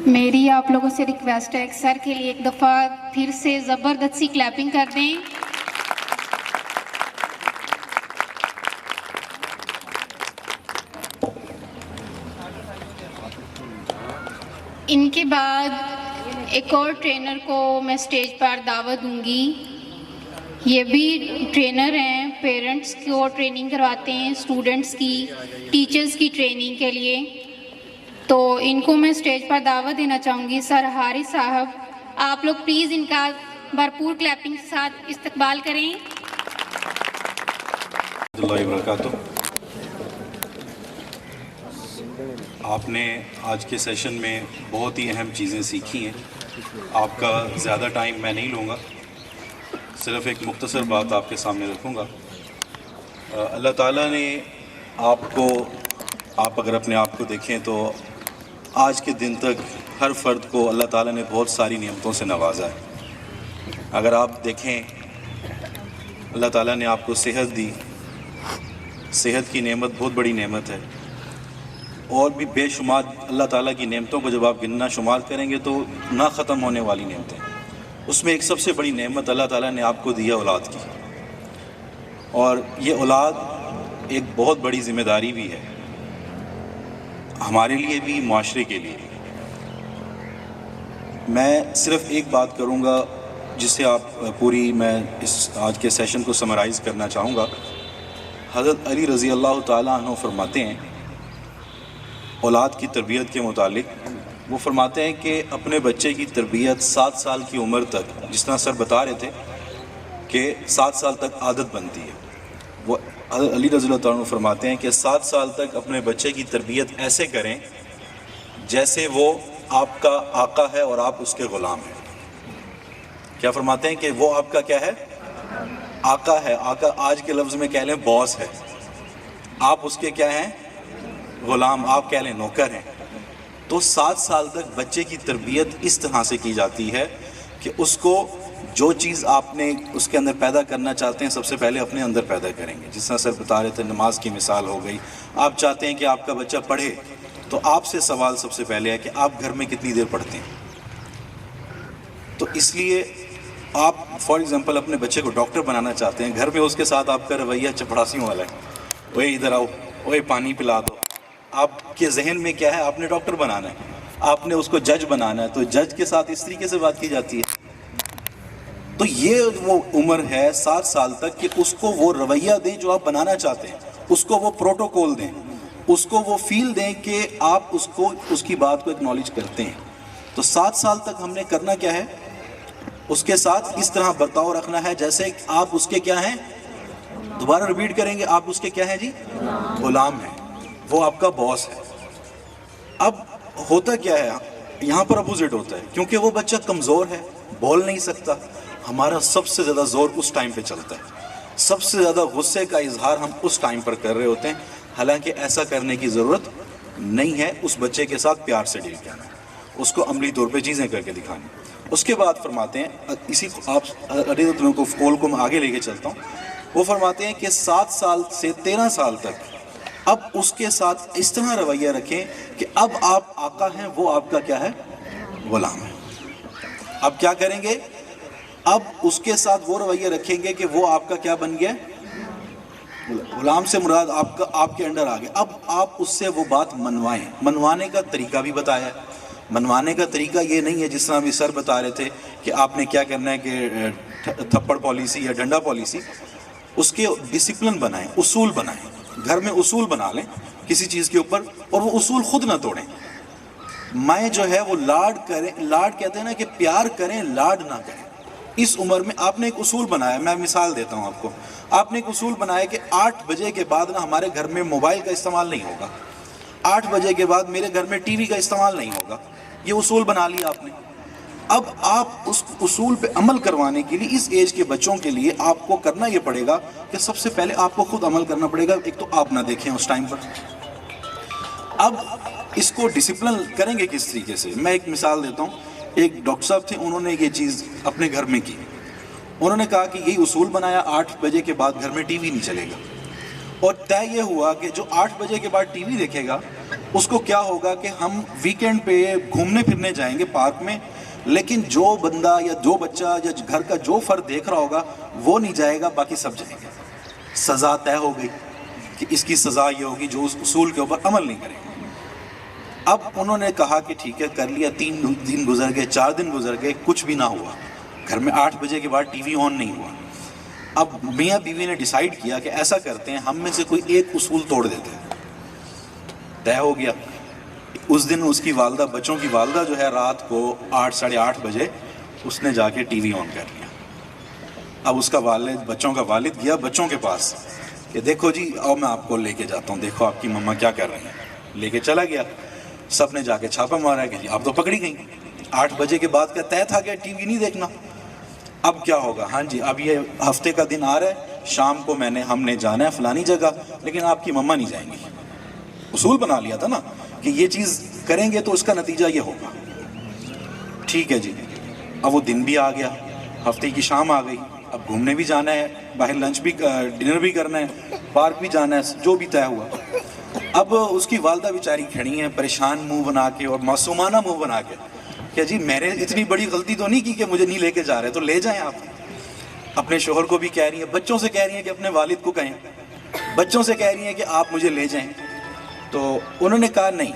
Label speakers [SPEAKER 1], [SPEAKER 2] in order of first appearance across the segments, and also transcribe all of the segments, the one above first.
[SPEAKER 1] میری آپ لوگوں سے ریکویسٹ ہے کہ سر کے لیے ایک دفعہ پھر سے زبردست سی کلیپنگ کر دیں. ان کے بعد ایک اور ٹرینر کو میں اسٹیج پر دعوت دوں گی. یہ بھی ٹرینر ہیں، پیرنٹس کو ٹریننگ کرواتے ہیں، اسٹوڈنٹس کی، ٹیچرز کی ٹریننگ کے لیے. تو ان کو میں اسٹیج پر دعوت دینا چاہوں گی. سر حارث صاحب، آپ لوگ پلیز ان کا بھرپور کلیپنگ کے ساتھ استقبال کریں.
[SPEAKER 2] اللہ وبرکاتہ. آپ نے آج کے سیشن میں بہت ہی اہم چیزیں سیکھی ہیں. آپ کا زیادہ ٹائم میں نہیں لوں گا، صرف ایک مختصر بات آپ کے سامنے رکھوں گا. اللہ تعالیٰ نے آپ اگر اپنے آپ کو دیکھیں تو آج کے دن تک ہر فرد کو اللہ تعالیٰ نے بہت ساری نعمتوں سے نوازا ہے. اگر آپ دیکھیں، اللہ تعالیٰ نے آپ کو صحت دی. صحت کی نعمت بہت بڑی نعمت ہے، اور بھی بے شمار اللہ تعالیٰ کی نعمتوں کو جب آپ گننا شمار کریں گے تو نہ ختم ہونے والی نعمتیں. اس میں ایک سب سے بڑی نعمت اللہ تعالیٰ نے آپ کو دی ہے اولاد کی، اور یہ اولاد ایک بہت بڑی ذمہ داری بھی ہے، ہمارے لیے بھی، معاشرے کے لیے. میں صرف ایک بات کروں گا جس سے میں اس آج کے سیشن کو سمرائز کرنا چاہوں گا. حضرت علی رضی اللہ تعالیٰ عنہ فرماتے ہیں اولاد کی تربیت کے متعلق، وہ فرماتے ہیں کہ اپنے بچے کی تربیت 7 سال کی عمر تک، جس طرح سر بتا رہے تھے کہ 7 سال تک عادت بنتی ہے. وہ حضرت علی رضی اللہ عنہ فرماتے ہیں کہ 7 سال تک اپنے بچے کی تربیت ایسے کریں جیسے وہ آپ کا آقا ہے اور آپ اس کے غلام ہیں. کیا فرماتے ہیں کہ وہ آپ کا کیا ہے؟ آقا ہے. آقا آج کے لفظ میں کہہ لیں باس ہے، آپ اس کے کیا ہیں؟ غلام. آپ کہہ لیں نوکر ہیں. تو 7 سال تک بچے کی تربیت اس طرح سے کی جاتی ہے کہ اس کو جو چیز آپ نے اس کے اندر پیدا کرنا چاہتے ہیں، سب سے پہلے اپنے اندر پیدا کریں گے. جس طرح سر بتا رہے تھے، نماز کی مثال ہو گئی. آپ چاہتے ہیں کہ آپ کا بچہ پڑھے، تو آپ سے سوال سب سے پہلے ہے کہ آپ گھر میں کتنی دیر پڑھتے ہیں. تو اس لیے آپ فار ایگزامپل اپنے بچے کو ڈاکٹر بنانا چاہتے ہیں، گھر میں اس کے ساتھ آپ کا رویہ چپڑاسیوں والا ہے، اوے ادھر آؤ، اوے پانی پلا دو. آپ کے ذہن میں کیا ہے؟ آپ نے ڈاکٹر بنانا ہے، آپ نے اس کو جج بنانا ہے، تو جج کے ساتھ اس طریقے سے بات کی جاتی ہے. تو یہ وہ عمر ہے 7 سال تک کہ اس کو وہ رویہ دیں جو آپ بنانا چاہتے ہیں، اس کو وہ پروٹوکول دیں، اس کو وہ فیل دیں کہ آپ اس کی بات کو اکنالج کرتے ہیں. تو 7 سال تک ہم نے کرنا کیا ہے؟ اس کے ساتھ اس طرح برتاؤ رکھنا ہے جیسے آپ اس کے کیا ہیں؟ دوبارہ ریپیٹ کریں گے، آپ اس کے کیا ہیں جی؟ غلام ہیں. وہ آپ کا باس ہے. اب ہوتا کیا ہے یہاں پر؟ اپوزٹ ہوتا ہے، کیونکہ وہ بچہ کمزور ہے، بول نہیں سکتا. ہمارا سب سے زیادہ زور اس ٹائم پہ چلتا ہے، سب سے زیادہ غصے کا اظہار ہم اس ٹائم پر کر رہے ہوتے ہیں. حالانکہ ایسا کرنے کی ضرورت نہیں ہے. اس بچے کے ساتھ پیار سے ڈیل کرنا ہے، اس کو عملی طور پہ چیزیں کر کے دکھانی. اس کے بعد فرماتے ہیں، اسی کو کول کو میں آگے لے کے چلتا ہوں. وہ فرماتے ہیں کہ 7 سال سے 13 سال تک اب اس کے ساتھ اس طرح رویہ رکھیں کہ اب آپ آقا ہیں، وہ آپ کا کیا ہے؟ غلام ہے. اب کیا کریں گے؟ اب اس کے ساتھ وہ رویہ رکھیں گے کہ وہ آپ کا کیا بن گیا؟ غلام سے مراد آپ کے انڈر آ گیا. اب آپ اس سے وہ بات منوائیں. منوانے کا طریقہ بھی بتایا ہے. منوانے کا طریقہ یہ نہیں ہے جس طرح بھی سر بتا رہے تھے کہ آپ نے کیا کرنا ہے کہ تھپڑ پالیسی یا ڈنڈا پالیسی. اس کے ڈسپلن بنائیں، اصول بنائیں. گھر میں اصول بنا لیں کسی چیز کے اوپر، اور وہ اصول خود نہ توڑیں. مائیں جو ہے وہ لاڈ کریں. لاڈ کہتے ہیں نا کہ پیار کریں، لاڈ نہ کریں. اس عمر میں آپ نے ایک اصول بنایا. میں مثال دیتا ہوں آپ کو. آپ نے ایک اصول بنایا کہ 8 بجے کے بعد نا ہمارے گھر میں موبائل کا استعمال نہیں ہوگا، 8 بجے کے بعد میرے گھر میں ٹی وی کا استعمال نہیں ہوگا. یہ اصول بنا لیا آپ نے. اب آپ اس اصول پہ عمل کروانے کے لیے اس ایج کے بچوں کے لیے آپ کو کرنا یہ پڑے گا کہ سب سے پہلے آپ کو خود عمل کرنا پڑے گا. ایک تو آپ نہ دیکھیں اس ٹائم پر. اب اس کو ڈسپلن کریں گے کس طریقے سے؟ میں ایک مثال دیتا ہوں. ایک ڈاکٹر صاحب تھے، انہوں نے یہ چیز اپنے گھر میں کی. انہوں نے کہا کہ یہی اصول بنایا 8 بجے کے بعد گھر میں ٹی وی نہیں چلے گا. اور طے یہ ہوا کہ جو 8 بجے کے بعد ٹی وی دیکھے گا اس کو کیا ہوگا کہ ہم ویکینڈ پہ گھومنے پھرنے جائیں گے پارک میں، لیکن جو بندہ یا جو بچہ یا گھر کا جو فرد دیکھ رہا ہوگا وہ نہیں جائے گا، باقی سب جائیں گے۔ سزا طے ہو گئی کہ اس کی سزا یہ ہوگی جو اس اصول کے اوپر عمل نہیں کرے گا۔ اب انہوں نے کہا کہ ٹھیک ہے کر لیا، 3 دن گزر گئے، 4 دن گزر گئے، کچھ بھی نہ ہوا، گھر میں 8 بجے کے بعد ٹی وی آن نہیں ہوا۔ اب میاں بیوی نے ڈیسائیڈ کیا کہ ایسا کرتے ہیں، ہم میں سے کوئی ایک اصول توڑ دیتے ہیں۔ طے ہو گیا۔ اس دن اس کی والدہ، بچوں کی والدہ جو ہے، رات کو 8 ساڑھے 8 بجے اس نے جا کے ٹی وی آن کر لیا۔ اب اس کا والد، بچوں کا والد گیا بچوں کے پاس کہ دیکھو جی آؤ میں آپ کو لے کے جاتا ہوں، دیکھو آپ کی مما کیا کر رہی ہیں۔ لے کے چلا گیا، سب نے جا کے چھاپا مارا کہ جی آپ تو پکڑی گئی، 8 بجے کے بعد کا طے تھا کہ ٹی وی نہیں دیکھنا۔ اب کیا ہوگا؟ ہاں جی اب یہ ہفتے کا دن آ رہا ہے، شام کو ہم نے جانا ہے فلانی جگہ، لیکن آپ کی مما نہیں جائیں گی۔ اصول بنا لیا تھا نا کہ یہ چیز کریں گے تو اس کا نتیجہ یہ ہوگا۔ ٹھیک ہے جی، اب وہ دن بھی آ گیا، ہفتے کی شام آ گئی، اب گھومنے بھی جانا ہے، باہر لنچ بھی، ڈنر بھی کرنا ہے، پارک بھی جانا ہے، جو بھی طے ہوا۔ اب اس کی والدہ بیچاری کھڑی ہیں پریشان منہ بنا کے اور معصومانہ منہ بنا کے کہ جی میں نے اتنی بڑی غلطی تو نہیں کی کہ مجھے نہیں لے کے جا رہے، تو لے جائیں آپ۔ اپنے شوہر کو بھی کہہ رہی ہیں، بچوں سے کہہ رہی ہیں کہ اپنے والد کو کہیں، بچوں سے کہہ رہی ہیں کہ آپ مجھے لے جائیں۔ تو انہوں نے کہا نہیں،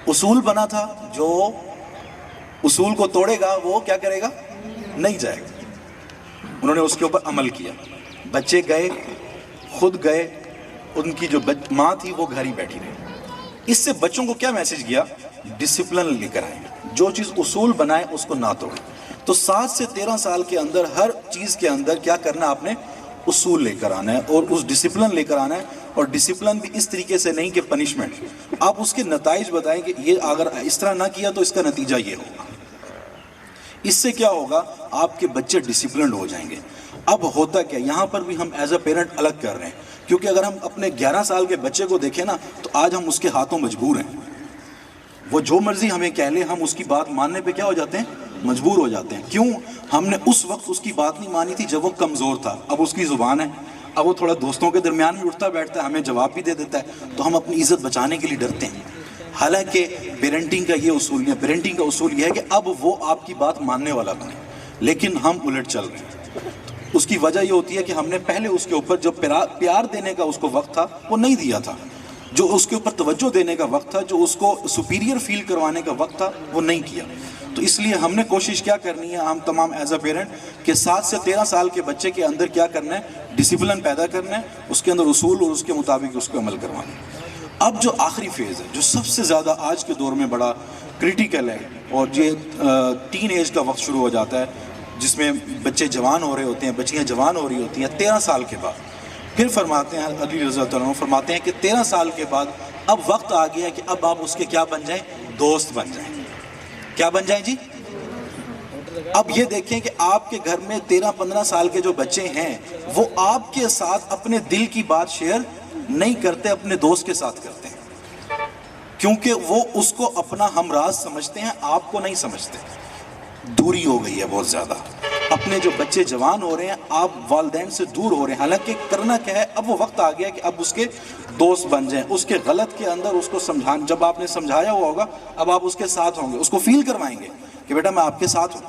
[SPEAKER 2] اصول بنا تھا، جو اصول کو توڑے گا وہ کیا کرے گا؟ نہیں جائے گا۔ انہوں نے اس کے اوپر عمل کیا، بچے گئے، خود گئے، ان کی جو ماں تھی وہ گھر ہی بیٹھی رہی۔ اس سے بچوں کو کیا میسج گیا؟ ڈسپلن لے کر آئیں، جو چیز اصول بنائے اس کو نہ توڑیں۔ تو 7 سے 13 سال کے اندر ہر چیز کے اندر کیا کرنا ہے؟ آپ نے اصول لے کر آنا ہے اور اس ڈسپلن لے کر آنا ہے، اور ڈسپلن بھی اس طریقے سے نہیں کہ پنشمنٹ۔ آپ اس کے نتائج بتائیں کہ یہ اگر اس طرح نہ کیا تو اس کا نتیجہ یہ ہوگا۔ اس سے کیا ہوگا؟ آپ کے بچے ڈسپلنڈ ہو جائیں گے۔ اب ہوتا کیا، یہاں پر بھی ہم ایز اے پیرنٹ الگ کر رہے ہیں، کیونکہ اگر ہم اپنے 11 سال کے بچے کو دیکھیں نا تو آج ہم اس کے ہاتھوں مجبور ہیں۔ وہ جو مرضی ہمیں کہہ لے، ہم اس کی بات ماننے پہ کیا ہو جاتے ہیں؟ مجبور ہو جاتے ہیں۔ کیوں؟ ہم نے اس وقت اس کی بات نہیں مانی تھی جب وہ کمزور تھا۔ اب اس کی زبان ہے، اب وہ تھوڑا دوستوں کے درمیان بھی اٹھتا بیٹھتا ہے، ہمیں جواب بھی دے دیتا ہے، تو ہم اپنی عزت بچانے کے لیے ڈرتے ہیں۔ حالانکہ پیرنٹنگ کا یہ اصول نہیں ہے، پیرنٹنگ کا اصول یہ ہے کہ اب وہ آپ کی بات ماننے والا بنے، لیکن ہم الٹ چل رہے ہیں۔ اس کی وجہ یہ ہوتی ہے کہ ہم نے پہلے اس کے اوپر جو پیار دینے کا اس کو وقت تھا وہ نہیں دیا تھا، جو اس کے اوپر توجہ دینے کا وقت تھا، جو اس کو سپیریئر فیل کروانے کا وقت تھا وہ نہیں کیا۔ تو اس لیے ہم نے کوشش کیا کرنی ہے، ہم تمام ایز اے پیرنٹ، کہ 7 سے 13 سال کے بچے کے اندر کیا کرنا ہے؟ ڈسپلن پیدا کرنا ہے، اس کے اندر اصول اور اس کے مطابق اس کو عمل کروانا ہے۔ اب جو آخری فیز ہے، جو سب سے زیادہ آج کے دور میں بڑا کریٹیکل ہے، اور یہ ٹین ایج کا وقت شروع ہو جاتا ہے، جس میں بچے جوان ہو رہے ہوتے ہیں، بچیاں جوان ہو رہی ہوتی ہیں 13 سال کے بعد۔ پھر فرماتے ہیں علی رضی اللہ عنہ فرماتے ہیں کہ 13 سال کے بعد اب وقت آ گیا ہے کہ اب آپ اس کے کیا بن جائیں؟ دوست بن جائیں۔ کیا بن جائیں جی؟ اب یہ دیکھیں کہ آپ کے گھر میں 13-15 سال کے جو بچے ہیں وہ آپ کے ساتھ اپنے دل کی بات شیئر نہیں کرتے، اپنے دوست کے ساتھ کرتے ہیں، کیونکہ وہ اس کو اپنا ہمراز سمجھتے ہیں، آپ کو نہیں سمجھتے۔ دوری ہو گئی ہے بہت زیادہ۔ اپنے جو بچے جوان ہو رہے ہیں، آپ والدین سے دور ہو رہے ہیں، حالانکہ کرنا کیا ہے؟ اب وہ وقت آ گیا کہ اب اس کے دوست بن جائیں، اس کے غلط کے اندر اس کو سمجھان، جب آپ نے سمجھایا ہوا ہوگا اب آپ اس کے ساتھ ہوں گے، اس کو فیل کروائیں گے کہ بیٹا میں آپ کے ساتھ ہوں۔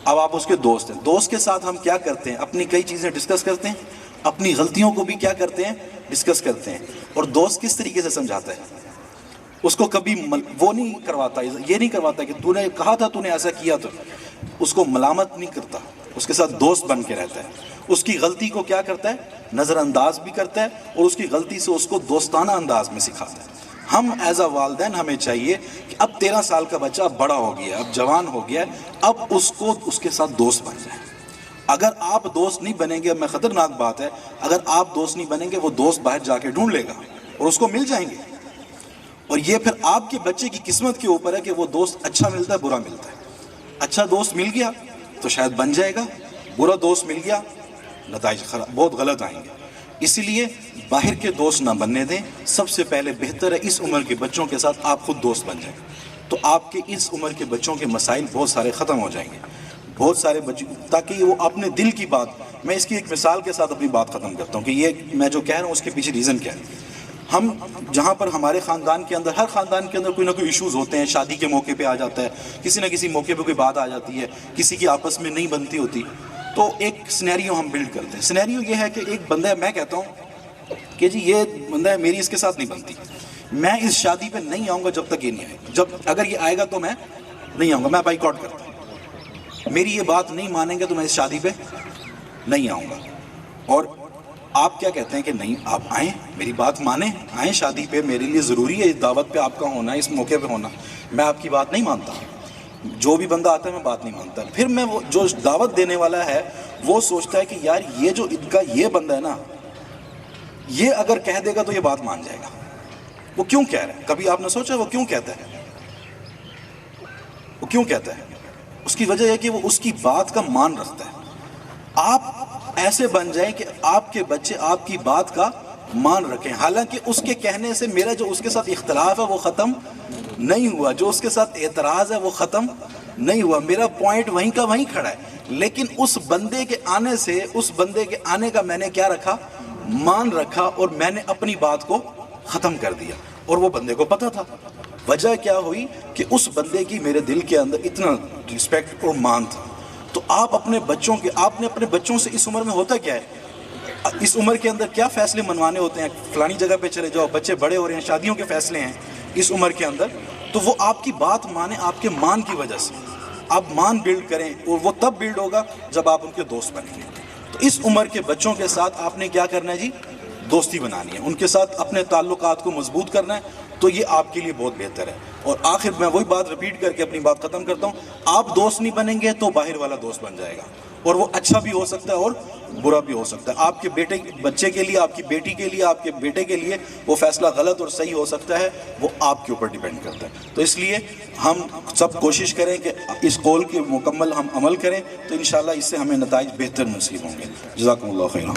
[SPEAKER 2] اب آپ اس کے دوست ہیں، دوست کے ساتھ ہم کیا کرتے ہیں؟ اپنی کئی چیزیں ڈسکس کرتے ہیں، اپنی غلطیوں کو بھی کیا کرتے ہیں؟ ڈسکس کرتے ہیں۔ اور دوست کس طریقے سے سمجھاتا ہے؟ اس کو کبھی وہ نہیں کرواتا، یہ نہیں کرواتا کہ تو نے کہا تھا، تو نے ایسا کیا، تو اس کو ملامت نہیں کرتا، اس کے ساتھ دوست بن کے رہتا ہے۔ اس کی غلطی کو کیا کرتا ہے؟ نظر انداز بھی کرتا ہے، اور اس کی غلطی سے اس کو دوستانہ انداز میں سکھاتا ہے۔ ہم ایز اے والدین ہمیں چاہیے کہ اب 13 سال کا بچہ اب بڑا ہو گیا ہے، اب جوان ہو گیا ہے، اب اس کو اس کے ساتھ دوست بن جائیں۔ اگر آپ دوست نہیں بنیں گے، اب میں خطرناک بات ہے، اگر آپ دوست نہیں بنیں گے، وہ دوست باہر جا کے ڈھونڈ لے گا اور اس کو مل جائیں گے، اور یہ پھر آپ کے بچے کی قسمت کے اوپر ہے کہ وہ دوست اچھا ملتا ہے برا ملتا ہے۔ اچھا دوست مل گیا تو شاید بن جائے گا، برا دوست مل گیا نتائج بہت غلط آئیں گے۔ اسی لیے باہر کے دوست نہ بننے دیں، سب سے پہلے بہتر ہے اس عمر کے بچوں کے ساتھ آپ خود دوست بن جائیں، تو آپ کے اس عمر کے بچوں کے مسائل بہت سارے ختم ہو جائیں گے۔ بہت سارے بچے، تاکہ وہ اپنے دل کی بات، میں اس کی ایک مثال کے ساتھ اپنی بات ختم کرتا ہوں کہ یہ میں جو کہہ رہا ہوں اس کے پیچھے ریزن کیا ہے. ہم جہاں پر ہمارے خاندان کے اندر، ہر خاندان کے اندر کوئی نہ کوئی ایشوز ہوتے ہیں، شادی کے موقع پہ آ جاتا ہے، کسی نہ کسی موقع پہ کوئی بات آ جاتی ہے، کسی کی آپس میں نہیں بنتی ہوتی، تو ایک سینیریو ہم بلڈ کرتے ہیں. سینیریو یہ ہے کہ ایک بندہ ہے، میں کہتا ہوں کہ جی یہ بندہ ہے، میری اس کے ساتھ نہیں بنتی، میں اس شادی پہ نہیں آؤں گا جب تک یہ نہیں آئے گا، اگر یہ آئے گا تو میں نہیں آؤں گا، میں بائیکاٹ کرتا ہوں، میری یہ بات نہیں مانیں گے تو میں اس شادی پہ نہیں آؤں گا. اور آپ کیا کہتے ہیں کہ نہیں، آپ آئیں، میری بات مانیں، آئیں شادی پہ، میرے لیے ضروری ہے اس دعوت پہ آپ کا ہونا، اس موقع پہ ہونا. میں آپ کی بات نہیں مانتا، جو بھی بندہ آتا ہے میں بات نہیں مانتا. پھر میں وہ جو دعوت دینے والا ہے وہ سوچتا ہے کہ یار یہ جو ان کا یہ بندہ ہے نا، یہ اگر کہہ دے گا تو یہ بات مان جائے گا. وہ کیوں کہہ رہا ہے؟ کبھی آپ نے سوچا وہ کیوں کہتا ہے؟ وہ کیوں کہتا ہے؟ اس کی وجہ ہے کہ وہ اس کی بات کا مان رکھتا ہے. آپ ایسے بن جائیں کہ آپ کے بچے آپ کی بات کا مان رکھیں، حالانکہ اس کے کہنے سے میرا جو اس کے ساتھ اختلاف ہے وہ ختم نہیں ہوا، جو اس کے ساتھ اعتراض ہے وہ ختم نہیں ہوا، میرا پوائنٹ وہیں کا وہیں کھڑا ہے. لیکن اس بندے کے آنے سے، اس بندے کے آنے کا میں نے کیا رکھا؟ مان رکھا، اور میں نے اپنی بات کو ختم کر دیا. اور وہ بندے کو پتہ تھا. وجہ کیا ہوئی کہ اس بندے کی میرے دل کے اندر اتنا رسپیکٹ اور مان تھا. تو آپ اپنے بچوں کے، آپ نے اپنے بچوں سے اس عمر میں ہوتا کیا ہے، اس عمر کے اندر کیا فیصلے منوانے ہوتے ہیں؟ فلانی جگہ پہ چلے جاؤ، بچے بڑے ہو رہے ہیں، شادیوں کے فیصلے ہیں اس عمر کے اندر. تو وہ آپ کی بات مانیں آپ کے مان کی وجہ سے. آپ مان بلڈ کریں، اور وہ تب بلڈ ہوگا جب آپ ان کے دوست بنیں گے. تو اس عمر کے بچوں کے ساتھ آپ نے کیا کرنا ہے جی؟ دوستی بنانی ہے، ان کے ساتھ اپنے تعلقات کو مضبوط کرنا ہے. تو یہ آپ کے لیے بہت بہتر ہے. اور آخر میں وہی بات ریپیٹ کر کے اپنی بات ختم کرتا ہوں، آپ دوست نہیں بنیں گے تو باہر والا دوست بن جائے گا، اور وہ اچھا بھی ہو سکتا ہے اور برا بھی ہو سکتا ہے. آپ کے بچے کے لیے، آپ کی بیٹی کے لیے، آپ کے بیٹے کے لیے وہ فیصلہ غلط اور صحیح ہو سکتا ہے، وہ آپ کے اوپر ڈیپینڈ کرتا ہے. تو اس لیے ہم سب کوشش کریں کہ اس قول کے مکمل ہم عمل کریں، تو انشاءاللہ اس سے ہمیں نتائج بہتر نصیب ہوں گے. جزاکم اللہ خیرا.